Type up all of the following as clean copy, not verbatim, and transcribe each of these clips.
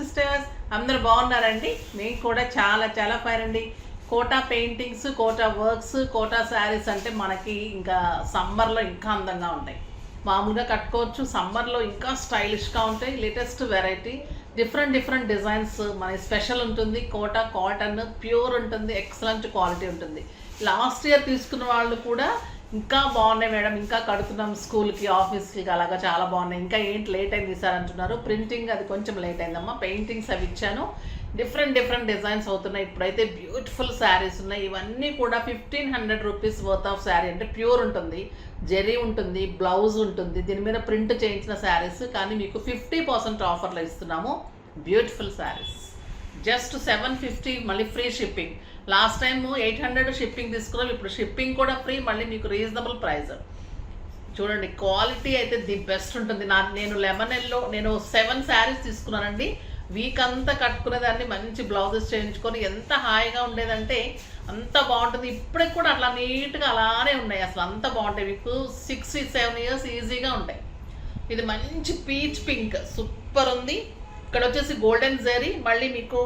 Sisters, అందరు బాగున్నారండి? మేము కూడా చాలా చాలా ఫైన్ అండి. కోటా పెయింటింగ్స్, కోటా వర్క్స్, కోటా శారీస్ అంటే మనకి ఇంకా సమ్మర్లో ఇంకా అందంగా ఉంటాయి. మామూలుగా కట్టుకోవచ్చు, సమ్మర్లో ఇంకా స్టైలిష్గా ఉంటాయి. లేటెస్ట్ వెరైటీ, డిఫరెంట్ డిజైన్స్, మన స్పెషల్ ఉంటుంది. కోటా కాటన్ ప్యూర్ ఉంటుంది, ఎక్సలెంట్ క్వాలిటీ ఉంటుంది. లాస్ట్ ఇయర్ తీసుకున్న వాళ్ళు కూడా ఇంకా బాగున్నాయి మేడం, ఇంకా కడుతున్నాం స్కూల్కి, ఆఫీస్కి, అలాగా చాలా బాగున్నాయి. ఇంకా ఏంటి లేట్ అయింది సార్ అంటున్నారు. ప్రింటింగ్ అది కొంచెం లేట్ అయిందమ్మా. పెయింటింగ్స్ అవి ఇచ్చాను. డిఫరెంట్ డిజైన్స్ అవుతున్నాయి. ఇప్పుడైతే బ్యూటిఫుల్ శారీస్ ఉన్నాయి. ఇవన్నీ కూడా 1500 రూపీస్ వర్త్ ఆఫ్ శారీ. అంటే ప్యూర్ ఉంటుంది, జెరీ ఉంటుంది, బ్లౌజ్ ఉంటుంది, దీని మీద ప్రింట్ చేయించిన శారీస్. కానీ మీకు 50% ఆఫర్లో ఇస్తున్నాము. బ్యూటిఫుల్ శారీస్ జస్ట్ 750, మళ్ళీ free shipping. Last time 800 shipping తీసుకున్నాం, ఇప్పుడు షిప్పింగ్ కూడా ఫ్రీ, మళ్ళీ మీకు రీజనబుల్ ప్రైస్. చూడండి, క్వాలిటీ అయితే ది బెస్ట్ ఉంటుంది. నేను లెమనెల్లో 7 శారీస్ తీసుకున్నానండి. వీక్ అంతా కట్టుకునేదాన్ని, మంచి బ్లౌజెస్ చేయించుకొని ఎంత హాయిగా ఉండేదంటే అంత బాగుంటుంది. ఇప్పటికి కూడా అట్లా నీట్గా అలానే ఉన్నాయి, అసలు అంత బాగుంటాయి. మీకు 6-7 ఇయర్స్ ఈజీగా ఉంటాయి. ఇది మంచి పీచ్ పింక్ సూపర్ ఉంది. ఇక్కడ వచ్చేసి గోల్డెన్ జెరీ, మళ్ళీ మీకు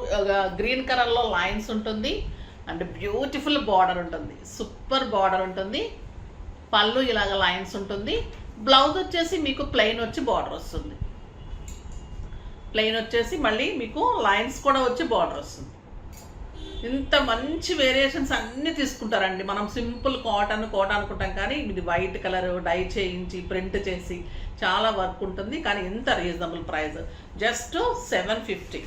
గ్రీన్ కలర్లో లైన్స్ ఉంటుంది అండ్ బ్యూటిఫుల్ బార్డర్ ఉంటుంది, సూపర్ బార్డర్ ఉంటుంది. పళ్ళు ఇలాగ లైన్స్ ఉంటుంది. బ్లౌజ్ వచ్చేసి మీకు ప్లెయిన్ వచ్చి బార్డర్ వస్తుంది. ప్లెయిన్ వచ్చేసి మళ్ళీ మీకు లైన్స్ కూడా వచ్చి బార్డర్ వస్తుంది. ఇంత మంచి వేరియేషన్స్ అన్నీ తీసుకుంటారండి. మనం సింపుల్ కాటన్ అనుకుంటాం, కానీ ఇది వైట్ కలర్ డై చేయించి ప్రింట్ చేసి చాలా వర్క్ ఉంటుంది. కానీ ఇంత రీజనబుల్ ప్రైస్, జస్ట్ 750.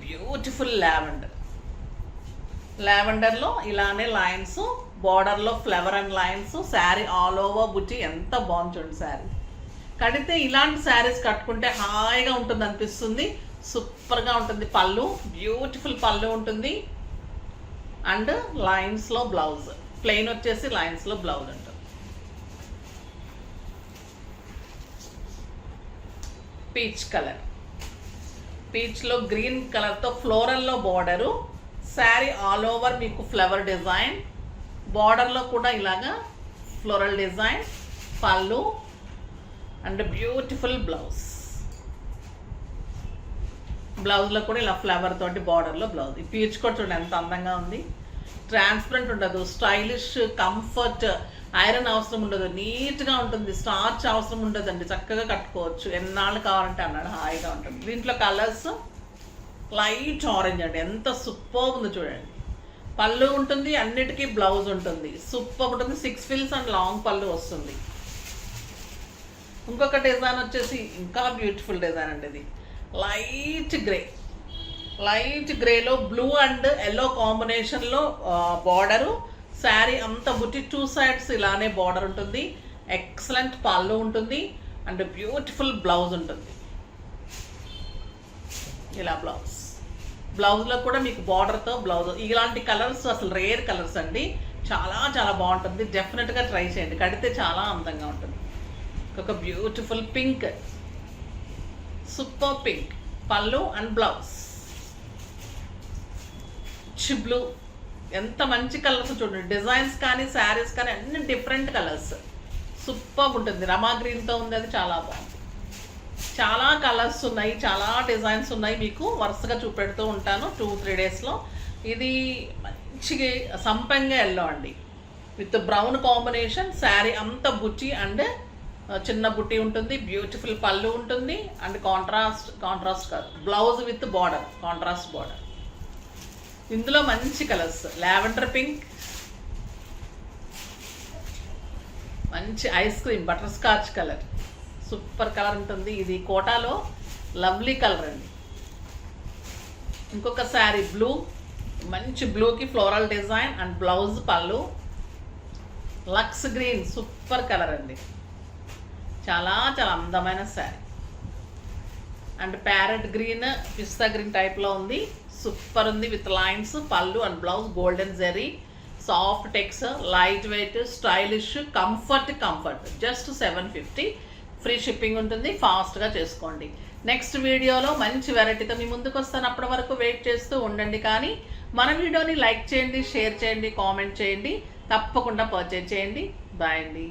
బ్యూటిఫుల్ లావెండర్లో ఇలానే లైన్స్, బార్డర్లో flower and lines, sari all over బుట్టి. ఎంత బాగుంది చూడండి శారీ. కడితే ఇలాంటి శారీస్ కట్టుకుంటే హాయిగా ఉంటుంది అనిపిస్తుంది, సూపర్గా ఉంటుంది. పళ్ళు బ్యూటిఫుల్ పళ్ళు ఉంటుంది అండ్ లైన్స్లో బ్లౌజ్, ప్లెయిన్ వచ్చేసి లైన్స్లో బ్లౌజ్ ఉంటుంది. పీచ్ కలర్, పీచ్లో గ్రీన్ కలర్తో ఫ్లోరల్లో బార్డరు, శారీ ఆల్ ఓవర్ మీకు ఫ్లవర్ డిజైన్, బార్డర్లో కూడా ఇలాగా ఫ్లోరల్ డిజైన్, పళ్ళు అండ్ బ్యూటిఫుల్ బ్లౌజ్. బ్లౌజ్లో కూడా ఇలా ఫ్లవర్ తోటి బార్డర్లో బ్లౌజ్. ఈ పీచ్ కూడా చూడండి ఎంత అందంగా ఉంది. ట్రాన్స్పరెంట్ ఉండదు, స్టైలిష్, కంఫర్ట్, ఐరన్ అవసరం ఉండదు, నీట్గా ఉంటుంది. స్టార్చ్ అవసరం ఉండదండి, చక్కగా కట్టుకోవచ్చు, ఎన్నాళ్ళు కావాలంటే అన్నాడు, హాయిగా ఉంటుంది. దీంట్లో కలర్స్ లైట్ ఆరెంజ్ అండి, ఎంత సూపర్ ఉంది చూడండి. పళ్ళు ఉంటుంది, అన్నిటికీ బ్లౌజ్ ఉంటుంది, సూపర్ ఉంటుంది. 6 ఫిల్స్ అండ్ లాంగ్ పళ్ళు వస్తుంది. ఇంకొక డిజైన్ వచ్చేసి ఇంకా బ్యూటిఫుల్ డిజైన్ అండి. ఇది లైట్ గ్రేలో బ్లూ అండ్ ఎల్లో కాంబినేషన్లో బార్డరు, శారీ అంతా బుట్టి 2 సైడ్స్ ఇలానే బార్డర్ ఉంటుంది. ఎక్సలెంట్ పళ్ళు ఉంటుంది అండ్ బ్యూటిఫుల్ బ్లౌజ్ ఉంటుంది. ఇలా బ్లౌజ్లో కూడా మీకు బార్డర్తో బ్లౌజ్. ఇలాంటి కలర్స్ అసలు రేర్ కలర్స్ అండి, చాలా బాగుంటుంది. డెఫినెట్గా ట్రై చేయండి, కడితే చాలా అందంగా ఉంటుంది. ఒక బ్యూటిఫుల్ పింక్, సూపర్ పింక్ పళ్ళు అండ్ బ్లౌజ్. బ్లూ, ఎంత మంచి కలర్స్ చూడండి. డిజైన్స్ కానీ శారీస్ కానీ అన్ని డిఫరెంట్ కలర్స్, సూపర్ ఉంటుంది. రమా గ్రీన్తో ఉంది, అది చాలా బాగుంది. చాలా కలర్స్ ఉన్నాయి, చాలా డిజైన్స్ ఉన్నాయి. మీకు వరుసగా చూపెడుతూ ఉంటాను 2-3 డేస్లో. ఇది మంచి సంపంగ ఎల్లో అండి, విత్ బ్రౌన్ కాంబినేషన్. శారీ అంతా బుట్టి అండ్ చిన్న బుట్టి ఉంటుంది. బ్యూటిఫుల్ పళ్ళు ఉంటుంది అండ్ కాంట్రాస్ట్ కాదు, blouse with border, contrast border. ఇందులో మంచి కలర్స్, లావెండర్ పింక్, మంచి ice cream butter scotch colour, super colour ఉంటుంది. ఇది కోటాలో లవ్లీ కలర్ అండి. ఇంకొక శారీ బ్లూ, మంచి బ్లూకి ఫ్లోరల్ డిజైన్ అండ్ బ్లౌజ్, పళ్ళు. లక్స్ గ్రీన్, సూపర్ కలర్ అండి, చాలా అందమైన శారీ. And parrot green, pista green టైప్లో ఉంది, సూపర్ ఉంది. విత్ లైన్స్, పళ్ళు and blouse, golden zari, soft texture, light weight, stylish, comfort. Just 750. Free shipping ఉంటుంది, ఫాస్ట్గా చేసుకోండి. నెక్స్ట్ వీడియోలో మంచి వెరైటీతో మీ ముందుకు వస్తాను. అప్పటి వరకు వెయిట్ చేస్తూ ఉండండి. కానీ మన వీడియోని లైక్ చేయండి, షేర్ చేయండి, కామెంట్ చేయండి, తప్పకుండా పర్చేజ్ చేయండి. బాయ్ అండి.